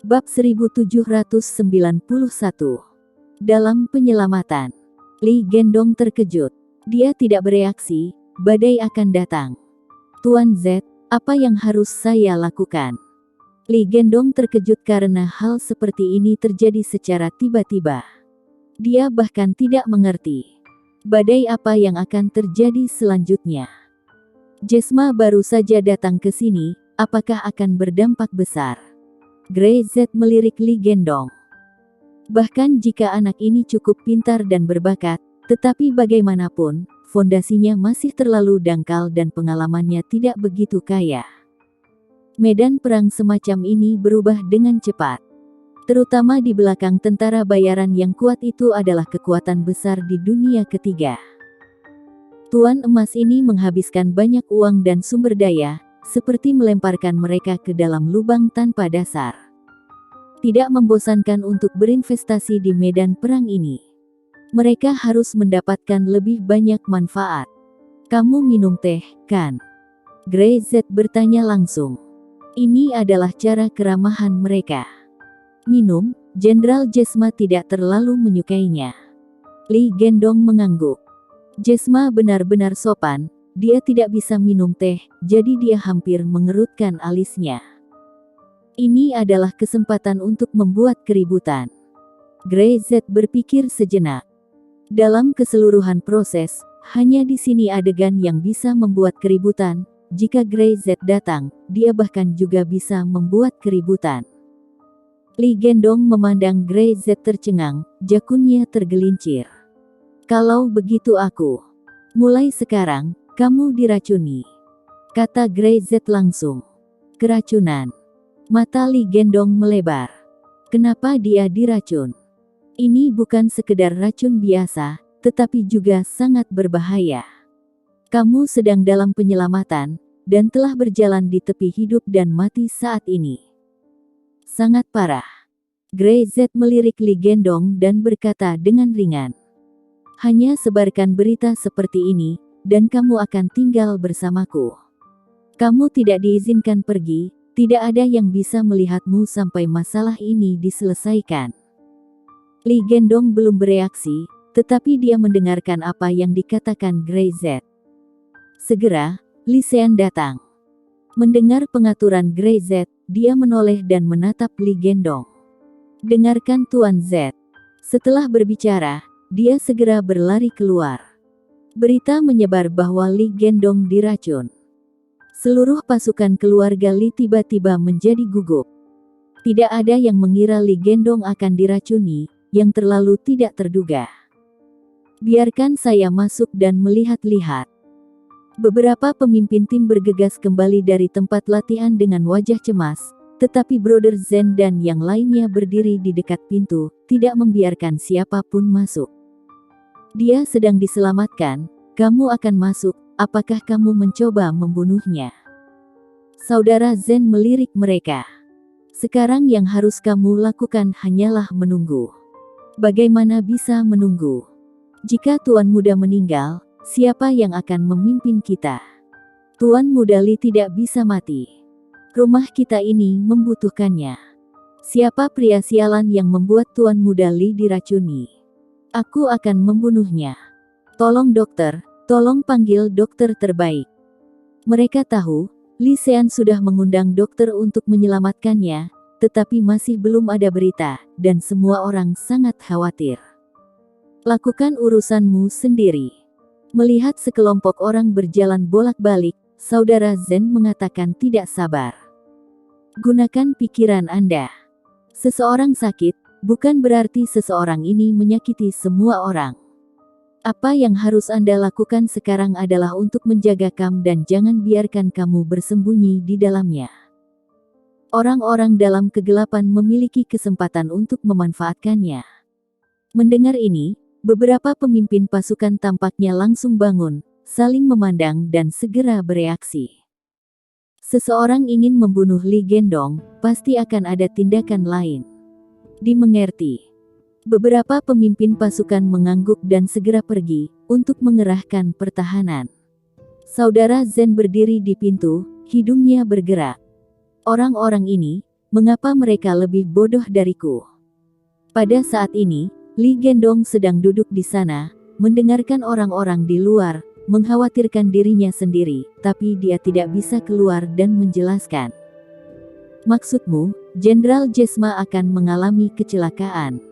Bab 1791. Dalam penyelamatan. Li Gendong terkejut. Dia tidak bereaksi, badai akan datang. Tuan Z, apa yang harus saya lakukan? Li Gendong terkejut karena hal seperti ini terjadi secara tiba-tiba. Dia bahkan tidak mengerti. Badai apa yang akan terjadi selanjutnya? Jesma baru saja datang ke sini, apakah akan berdampak besar? Grey Z melirik Li Gendong. Bahkan jika anak ini cukup pintar dan berbakat, tetapi bagaimanapun, fondasinya masih terlalu dangkal dan pengalamannya tidak begitu kaya. Medan perang semacam ini berubah dengan cepat. Terutama di belakang tentara bayaran yang kuat itu adalah kekuatan besar di dunia ketiga. Tuan emas ini menghabiskan banyak uang dan sumber daya, seperti melemparkan mereka ke dalam lubang tanpa dasar. Tidak membosankan untuk berinvestasi di medan perang ini. Mereka harus mendapatkan lebih banyak manfaat. Kamu minum teh, kan? Grey Z bertanya langsung. Ini adalah cara keramahan mereka. Minum, Jenderal Jesma tidak terlalu menyukainya. Li Gendong mengangguk. Jesma benar-benar sopan, dia tidak bisa minum teh, jadi dia hampir mengerutkan alisnya. Ini adalah kesempatan untuk membuat keributan. Grey Z berpikir sejenak. Dalam keseluruhan proses, hanya di sini adegan yang bisa membuat keributan. Jika Grey Z datang, dia bahkan juga bisa membuat keributan. Li Gendong memandang Grey Z tercengang, jakunnya tergelincir. Kalau begitu mulai sekarang, kamu diracuni, kata Grey Z langsung. Keracunan. Mata Li Gendong melebar. Kenapa dia diracun? Ini bukan sekedar racun biasa, tetapi juga sangat berbahaya. Kamu sedang dalam penyelamatan, dan telah berjalan di tepi hidup dan mati saat ini. Sangat parah. Grey Z melirik Li Gendong dan berkata dengan ringan. Hanya sebarkan berita seperti ini, dan kamu akan tinggal bersamaku. Kamu tidak diizinkan pergi, tidak ada yang bisa melihatmu sampai masalah ini diselesaikan. Li Gendong belum bereaksi, tetapi dia mendengarkan apa yang dikatakan Grey Z. Segera, Li Sean datang. Mendengar pengaturan Grey Z, dia menoleh dan menatap Li Gendong. Dengarkan Tuan Z. Setelah berbicara, dia segera berlari keluar. Berita menyebar bahwa Li Gendong diracun. Seluruh pasukan keluarga Li tiba-tiba menjadi gugup. Tidak ada yang mengira Li Gendong akan diracuni, yang terlalu tidak terduga. Biarkan saya masuk dan melihat-lihat. Beberapa pemimpin tim bergegas kembali dari tempat latihan dengan wajah cemas, tetapi Brother Zen dan yang lainnya berdiri di dekat pintu, tidak membiarkan siapapun masuk. Dia sedang diselamatkan, kamu akan masuk. Apakah kamu mencoba membunuhnya? Saudara Zen melirik mereka. Sekarang yang harus kamu lakukan hanyalah menunggu. Bagaimana bisa menunggu? Jika Tuan Muda meninggal, siapa yang akan memimpin kita? Tuan Muda Li tidak bisa mati. Rumah kita ini membutuhkannya. Siapa pria sialan yang membuat Tuan Muda Li diracuni? Aku akan membunuhnya. Tolong dokter. Tolong panggil dokter terbaik. Mereka tahu, Li Sean sudah mengundang dokter untuk menyelamatkannya, tetapi masih belum ada berita, dan semua orang sangat khawatir. Lakukan urusanmu sendiri. Melihat sekelompok orang berjalan bolak-balik, Saudara Zen mengatakan tidak sabar. Gunakan pikiran Anda. Seseorang sakit, bukan berarti seseorang ini menyakiti semua orang. Apa yang harus Anda lakukan sekarang adalah untuk menjaga kamu dan jangan biarkan kamu bersembunyi di dalamnya. Orang-orang dalam kegelapan memiliki kesempatan untuk memanfaatkannya. Mendengar ini, beberapa pemimpin pasukan tampaknya langsung bangun, saling memandang dan segera bereaksi. Seseorang ingin membunuh Li Gendong, pasti akan ada tindakan lain. Dimengerti. Beberapa pemimpin pasukan mengangguk dan segera pergi, untuk mengerahkan pertahanan. Saudara Zen berdiri di pintu, hidungnya bergerak. Orang-orang ini, Mengapa mereka lebih bodoh dariku? Pada saat ini, Li Gendong sedang duduk di sana, mendengarkan orang-orang di luar, mengkhawatirkan dirinya sendiri, tapi dia tidak bisa keluar dan menjelaskan. Maksudmu, Jenderal Jesma akan mengalami kecelakaan.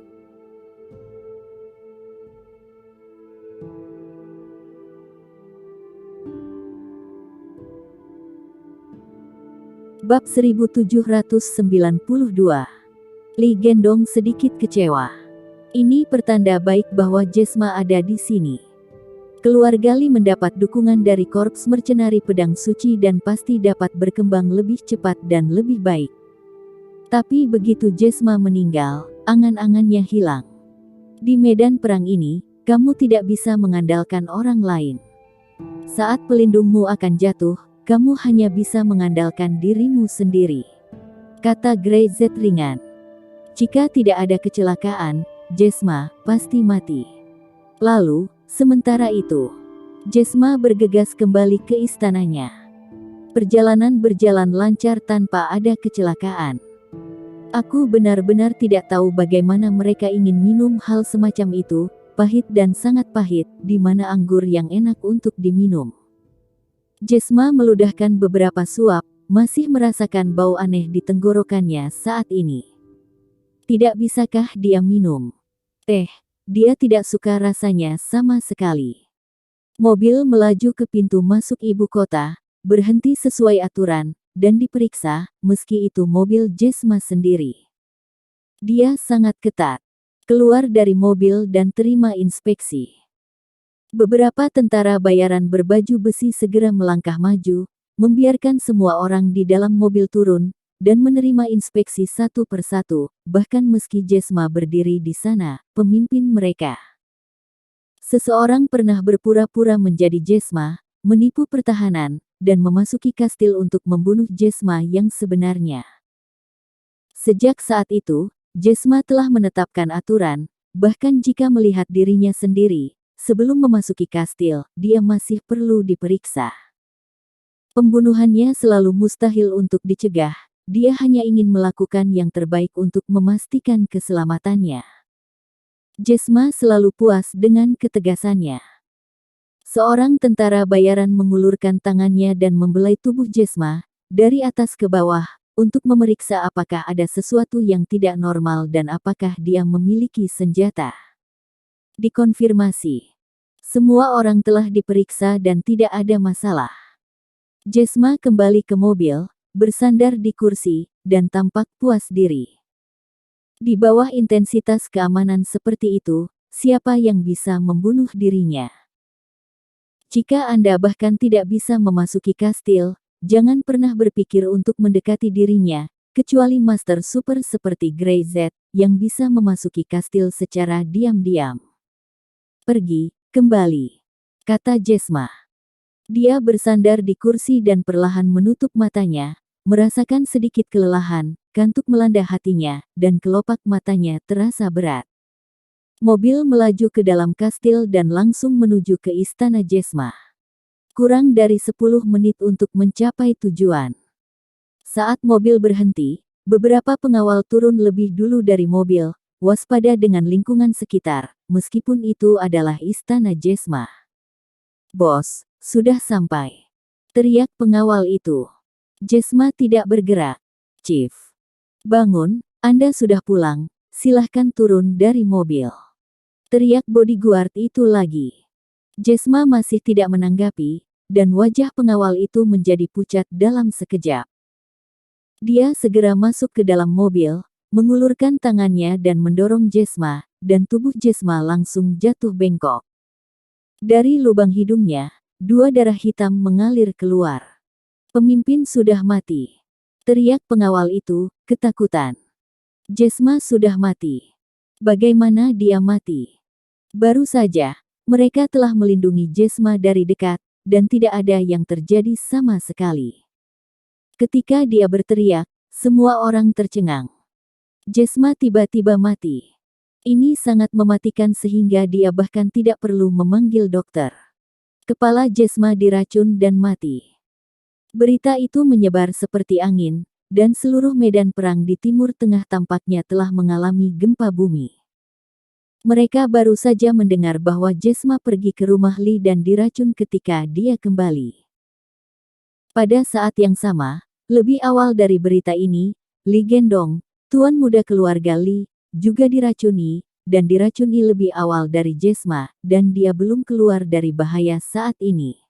Bab 1792. Li Gendong sedikit kecewa. Ini pertanda baik bahwa Jesma ada di sini. Keluarga Li mendapat dukungan dari Korps Mercenari Pedang Suci dan pasti dapat berkembang lebih cepat dan lebih baik. Tapi begitu Jesma meninggal, angan-angannya hilang. Di medan perang ini, kamu tidak bisa mengandalkan orang lain. Saat pelindungmu akan jatuh, kamu hanya bisa mengandalkan dirimu sendiri. Kata Grey Z ringan. Jika tidak ada kecelakaan, Jesma pasti mati. Lalu, sementara itu, Jesma bergegas kembali ke istananya. Perjalanan berjalan lancar tanpa ada kecelakaan. Aku benar-benar tidak tahu bagaimana mereka ingin minum hal semacam itu, pahit dan sangat pahit, di mana anggur yang enak untuk diminum. Jesma meludahkan beberapa suap, masih merasakan bau aneh di tenggorokannya saat ini. Tidak bisakah dia minum teh? Dia tidak suka rasanya sama sekali. Mobil melaju ke pintu masuk ibu kota, berhenti sesuai aturan, dan diperiksa, meski itu mobil Jesma sendiri. Dia sangat ketat. Keluar dari mobil dan terima inspeksi. Beberapa tentara bayaran berbaju besi segera melangkah maju, membiarkan semua orang di dalam mobil turun, dan menerima inspeksi satu persatu, bahkan meski Jesma berdiri di sana, pemimpin mereka. Seseorang pernah berpura-pura menjadi Jesma, menipu pertahanan, dan memasuki kastil untuk membunuh Jesma yang sebenarnya. Sejak saat itu, Jesma telah menetapkan aturan, bahkan jika melihat dirinya sendiri, sebelum memasuki kastil, dia masih perlu diperiksa. Pembunuhannya selalu mustahil untuk dicegah. Dia hanya ingin melakukan yang terbaik untuk memastikan keselamatannya. Jesma selalu puas dengan ketegasannya. Seorang tentara bayaran mengulurkan tangannya dan membelai tubuh Jesma, dari atas ke bawah, untuk memeriksa apakah ada sesuatu yang tidak normal dan apakah dia memiliki senjata. Dikonfirmasi. Semua orang telah diperiksa dan tidak ada masalah. Jesma kembali ke mobil, bersandar di kursi, dan tampak puas diri. Di bawah intensitas keamanan seperti itu, siapa yang bisa membunuh dirinya? Jika Anda bahkan tidak bisa memasuki kastil, jangan pernah berpikir untuk mendekati dirinya, kecuali Master Super seperti Grey Z, yang bisa memasuki kastil secara diam-diam. Pergi, kembali, kata Jesma. Dia bersandar di kursi dan perlahan menutup matanya, merasakan sedikit kelelahan, kantuk melanda hatinya, dan kelopak matanya terasa berat. Mobil melaju ke dalam kastil dan langsung menuju ke istana Jesma. Kurang dari 10 menit untuk mencapai tujuan. Saat mobil berhenti, beberapa pengawal turun lebih dulu dari mobil, waspada dengan lingkungan sekitar, meskipun itu adalah istana Jesma. "Bos, sudah sampai," teriak pengawal itu. Jesma tidak bergerak. "Chief, bangun, Anda sudah pulang, silahkan turun dari mobil," teriak bodyguard itu lagi. Jesma masih tidak menanggapi, dan wajah pengawal itu menjadi pucat dalam sekejap. Dia segera masuk ke dalam mobil, mengulurkan tangannya dan mendorong Jesma, dan tubuh Jesma langsung jatuh bengkok. Dari lubang hidungnya, 2 darah hitam mengalir keluar. "Pemimpin sudah mati," teriak pengawal itu, ketakutan. Jesma sudah mati. Bagaimana dia mati? Baru saja, mereka telah melindungi Jesma dari dekat, dan tidak ada yang terjadi sama sekali. Ketika dia berteriak, semua orang tercengang. Jesma tiba-tiba mati. Ini sangat mematikan sehingga dia bahkan tidak perlu memanggil dokter. Kepala Jesma diracun dan mati. Berita itu menyebar seperti angin, dan seluruh medan perang di Timur Tengah tampaknya telah mengalami gempa bumi. Mereka baru saja mendengar bahwa Jesma pergi ke rumah Li dan diracun ketika dia kembali. Pada saat yang sama, lebih awal dari berita ini, Li Gendong, tuan muda keluarga Li, juga diracuni, dan diracuni lebih awal dari Jesma, dan dia belum keluar dari bahaya saat ini.